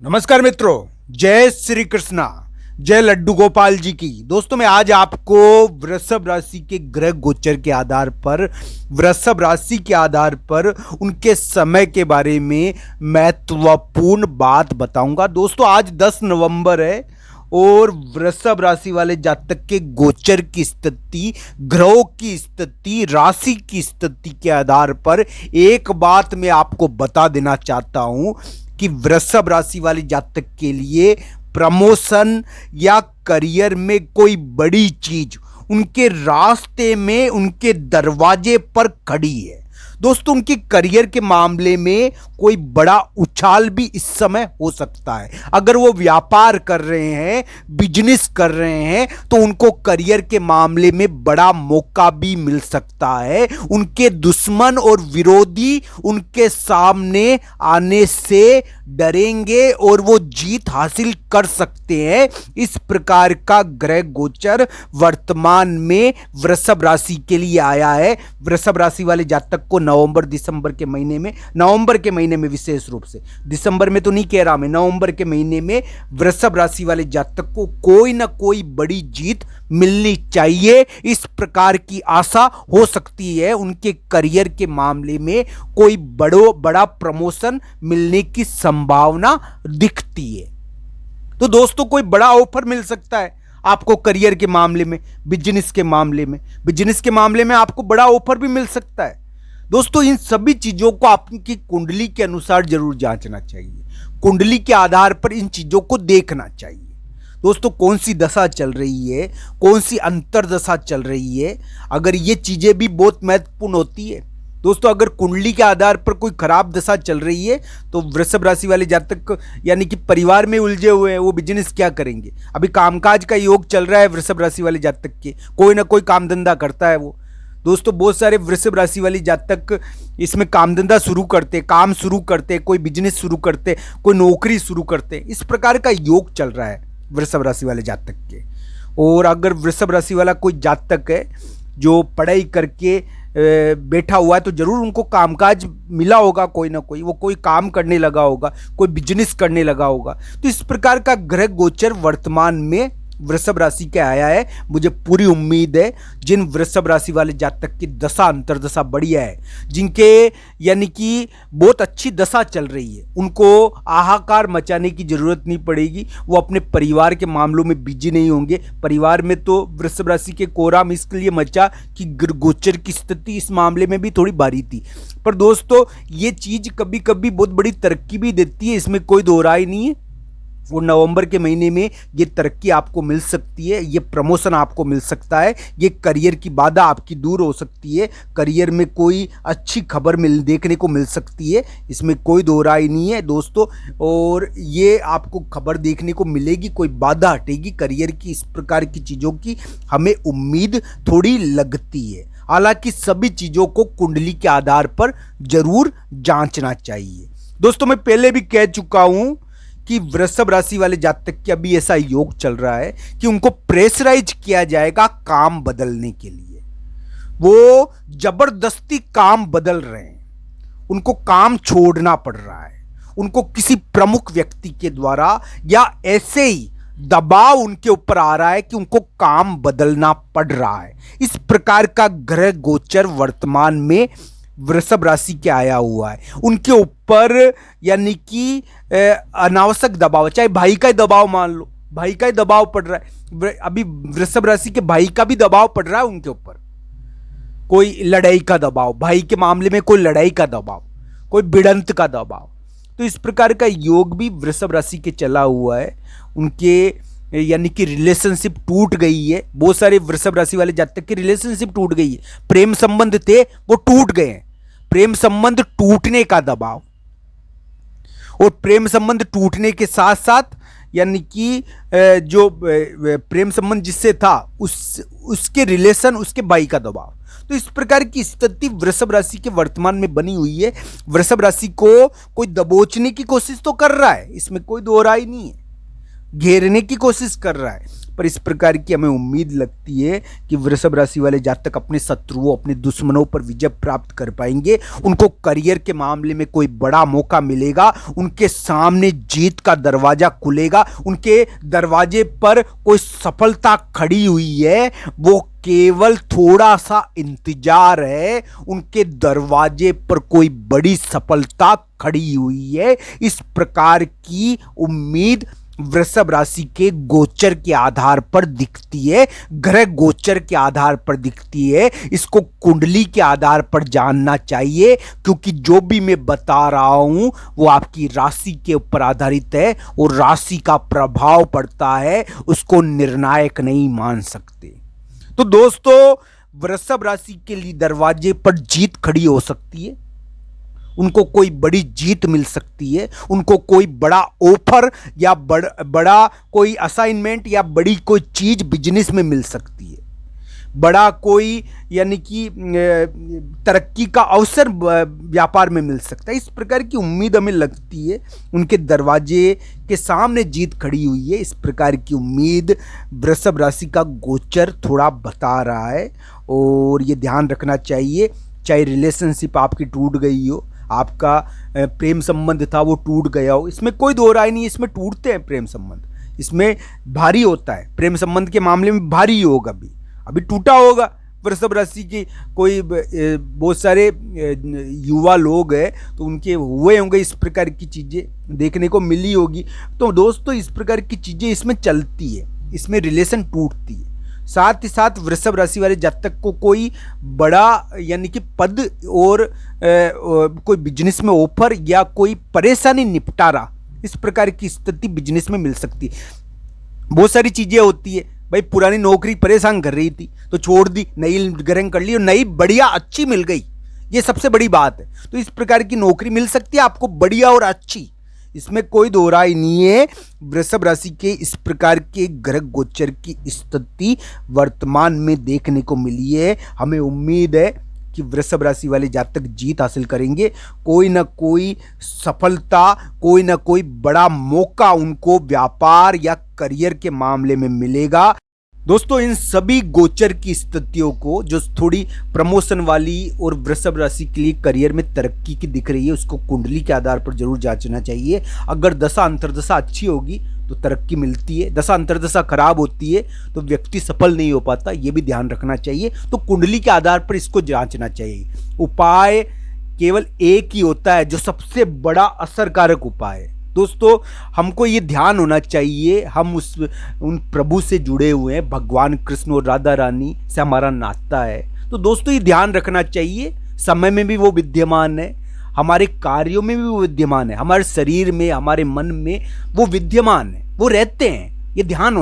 नमस्कार मित्रों, जय श्री कृष्णा, जय लड्डू गोपाल जी की। दोस्तों मैं आज आपको वृषभ राशि के ग्रह गोचर के आधार पर, वृषभ राशि के आधार पर उनके समय के बारे में महत्वपूर्ण बात बताऊंगा। दोस्तों आज 10 नवंबर है और वृषभ राशि वाले जातक के गोचर की स्थिति, ग्रहों की स्थिति, राशि की स्थिति के आधार पर एक बात मैं आपको बता देना चाहता हूं कि वृषभ राशि वाले जातक के लिए प्रमोशन या करियर में कोई बड़ी चीज उनके रास्ते में, उनके दरवाजे पर खड़ी है। दोस्तों उनके करियर के मामले में कोई बड़ा उछाल भी इस समय हो सकता है। अगर वो व्यापार कर रहे हैं, बिजनेस कर रहे हैं, तो उनको करियर के मामले में बड़ा मौका भी मिल सकता है। उनके दुश्मन और विरोधी उनके सामने आने से डरेंगे और वो जीत हासिल कर सकते हैं। इस प्रकार का ग्रह गोचर वर्तमान में वृषभ राशि के लिए आया है। वृषभ राशि वाले जातक को नवंबर दिसंबर के महीने में, नवंबर के महीने में विशेष रूप से, दिसंबर में तो नहीं कह रहा मैं, नवंबर के महीने में वृषभ राशि वाले जातक को कोई ना कोई बड़ी जीत मिलनी चाहिए। इस प्रकार की आशा हो सकती है। उनके करियर के मामले में कोई बड़ा प्रमोशन मिलने की संभावना दिखती है। तो दोस्तों कोई बड़ा ऑफर मिल सकता है आपको करियर के मामले में, बिजनेस के मामले में आपको बड़ा ऑफर भी मिल सकता है। दोस्तों इन सभी चीजों को आपकी कुंडली के अनुसार जरूर जांचना चाहिए। कुंडली के आधार पर इन चीजों को देखना चाहिए। दोस्तों कौन सी दशा चल रही है, कौन सी अंतरदशा चल रही है, अगर ये चीजें भी बहुत महत्वपूर्ण होती है। दोस्तों अगर कुंडली के आधार पर कोई खराब दशा चल रही है तो वृषभ राशि वाले जातक यानी कि परिवार में उलझे हुए हैं, वो बिजनेस क्या करेंगे। अभी कामकाज का योग चल रहा है वृषभ राशि वाले जातक के, कोई ना कोई काम धंधा करता है वो। दोस्तों बहुत सारे वृषभ राशि वाले जातक इसमें काम धंधा शुरू करते, काम शुरू करते, कोई बिजनेस शुरू करते, कोई नौकरी शुरू करते। इस प्रकार का योग चल रहा है वृषभ राशि वाले जातक के। और अगर वृषभ राशि वाला कोई जातक है जो पढ़ाई करके बैठा हुआ है तो जरूर उनको कामकाज मिला होगा, कोई ना कोई, वो कोई काम करने लगा होगा, कोई बिजनेस करने लगा होगा। तो इस प्रकार का ग्रह गोचर वर्तमान में वृषभ राशि के आया है। मुझे पूरी उम्मीद है जिन वृषभ राशि वाले जातक की दशा अंतरदशा बढ़िया है, जिनके यानी कि बहुत अच्छी दशा चल रही है, उनको हाहाकार मचाने की जरूरत नहीं पड़ेगी। वो अपने परिवार के मामलों में बिजी नहीं होंगे। परिवार में तो वृषभ राशि के कोराम इसके लिए मचा कि गोचर की स्थिति इस मामले में भी थोड़ी भारी थी। पर दोस्तों ये चीज कभी कभी बहुत बड़ी तरक्की भी देती है, इसमें कोई दो राय नहीं है। वो नवंबर के महीने में ये तरक्की आपको मिल सकती है, ये प्रमोशन आपको मिल सकता है, ये करियर की बाधा आपकी दूर हो सकती है, करियर में कोई अच्छी खबर देखने को मिल सकती है, इसमें कोई दो राय नहीं है दोस्तों। और ये आपको खबर देखने को मिलेगी, कोई बाधा हटेगी करियर की। इस प्रकार की चीज़ों की हमें उम्मीद थोड़ी लगती है। हालांकि सभी चीज़ों को कुंडली के आधार पर जरूर जांचना चाहिए। दोस्तों मैं पहले भी कह चुका हूं कि वृषभ राशि वाले जातक के अभी ऐसा योग चल रहा है कि उनको प्रेशराइज किया जाएगा काम बदलने के लिए। वो जबरदस्ती काम बदल रहे हैं, उनको काम छोड़ना पड़ रहा है, उनको किसी प्रमुख व्यक्ति के द्वारा या ऐसे ही दबाव उनके ऊपर आ रहा है कि उनको काम बदलना पड़ रहा है। इस प्रकार का ग्रह गोचर वर्तमान में वृषभ राशि के आया हुआ है। उनके ऊपर यानी कि अनावश्यक दबाव, चाहे भाई का ही दबाव मान लो, भाई का ही दबाव पड़ रहा है। अभी वृषभ राशि के भाई का भी दबाव पड़ रहा है उनके ऊपर, कोई लड़ाई का दबाव, भाई के मामले में कोई लड़ाई का दबाव, कोई भिड़ंत का दबाव। तो इस प्रकार का योग भी वृषभ राशि के चला हुआ है। उनके यानी कि रिलेशनशिप टूट गई है। बहुत सारे वृषभ राशि वाले जातक की रिलेशनशिप टूट गई है, प्रेम संबंध थे वो टूट गए हैं। प्रेम संबंध टूटने का दबाव, और प्रेम संबंध टूटने के साथ साथ यानी कि जो प्रेम संबंध जिससे था उसके रिलेशन, उसके भाई का दबाव। तो इस प्रकार की स्थिति वृषभ राशि के वर्तमान में बनी हुई है। वृषभ राशि को कोई दबोचने की कोशिश तो कर रहा है, इसमें कोई दो राय नहीं है, घेरने की कोशिश कर रहा है, पर इस प्रकार की हमें उम्मीद लगती है कि वृषभ राशि वाले जातक अपने शत्रुओं, अपने दुश्मनों पर विजय प्राप्त कर पाएंगे। उनको करियर के मामले में कोई बड़ा मौका मिलेगा, उनके सामने जीत का दरवाजा खुलेगा, उनके दरवाजे पर कोई सफलता खड़ी हुई है, वो केवल थोड़ा सा इंतजार है, उनके दरवाजे पर कोई बड़ी सफलता खड़ी हुई है। इस प्रकार की उम्मीद वृषभ राशि के गोचर के आधार पर दिखती है, ग्रह गोचर के आधार पर दिखती है। इसको कुंडली के आधार पर जानना चाहिए, क्योंकि जो भी मैं बता रहा हूं वो आपकी राशि के ऊपर आधारित है और राशि का प्रभाव पड़ता है, उसको निर्णायक नहीं मान सकते। तो दोस्तों, वृषभ राशि के लिए दरवाजे पर जीत खड़ी हो सकती है, उनको कोई बड़ी जीत मिल सकती है, उनको कोई बड़ा ऑफर या बड़ा कोई असाइनमेंट या बड़ी कोई चीज बिजनेस में मिल सकती है, बड़ा कोई यानी कि तरक्की का अवसर व्यापार में मिल सकता है। इस प्रकार की उम्मीद हमें लगती है, उनके दरवाजे के सामने जीत खड़ी हुई है। इस प्रकार की उम्मीद वृषभ राशि का गोचर थोड़ा बता रहा है और ये ध्यान रखना चाहिए। चाहे रिलेशनशिप आपकी टूट गई हो, आपका प्रेम संबंध था वो टूट गया हो, इसमें कोई दो राय नहीं है, इसमें टूटते हैं प्रेम संबंध, इसमें भारी होता है, प्रेम संबंध के मामले में भारी होगा, अभी टूटा होगा। वृषभ राशि की कोई बहुत सारे युवा लोग हैं तो उनके हुए होंगे, इस प्रकार की चीज़ें देखने को मिली होगी। तो दोस्तों, इस प्रकार की चीज़ें इसमें चलती है, इसमें रिलेशन टूटती है। साथ ही साथ वृषभ राशि वाले जातक को कोई बड़ा यानी कि पद और कोई बिजनेस में ऑफर या कोई परेशानी निपटारा, इस प्रकार की स्थिति बिजनेस में मिल सकती है। बहुत सारी चीज़ें होती है भाई, पुरानी नौकरी परेशान कर रही थी तो छोड़ दी, नई ग्रहण कर ली और नई बढ़िया अच्छी मिल गई, ये सबसे बड़ी बात है। तो इस प्रकार की नौकरी मिल सकती है आपको, बढ़िया और अच्छी, इसमें कोई दो राय नहीं है। वृषभ राशि के इस प्रकार के ग्रह गोचर की स्थिति वर्तमान में देखने को मिली है। हमें उम्मीद है कि वृषभ राशि वाले जातक जीत हासिल करेंगे, कोई ना कोई सफलता, कोई ना कोई बड़ा मौका उनको व्यापार या करियर के मामले में मिलेगा। दोस्तों, इन सभी गोचर की स्थितियों को जो थोड़ी प्रमोशन वाली और वृषभ राशि के लिए करियर में तरक्की की दिख रही है, उसको कुंडली के आधार पर जरूर जांचना चाहिए। अगर दशा अंतर्दशा अच्छी होगी तो तरक्की मिलती है, दशा अंतर्दशा खराब होती है तो व्यक्ति सफल नहीं हो पाता, ये भी ध्यान रखना चाहिए। तो कुंडली के आधार पर इसको जांचना चाहिए। उपाय केवल एक ही होता है जो सबसे बड़ा असरकारक उपाय है। दोस्तों, हमको ये ध्यान होना चाहिए, हम उन प्रभु से जुड़े हुए हैं, भगवान कृष्ण और राधा रानी से हमारा नाता है। तो दोस्तों, ये ध्यान रखना चाहिए, समय में भी वो विद्यमान है, हमारे कार्यों में भी वो विद्यमान है, हमारे शरीर में, हमारे मन में वो विद्यमान है, वो रहते हैं, ये ध्यान होना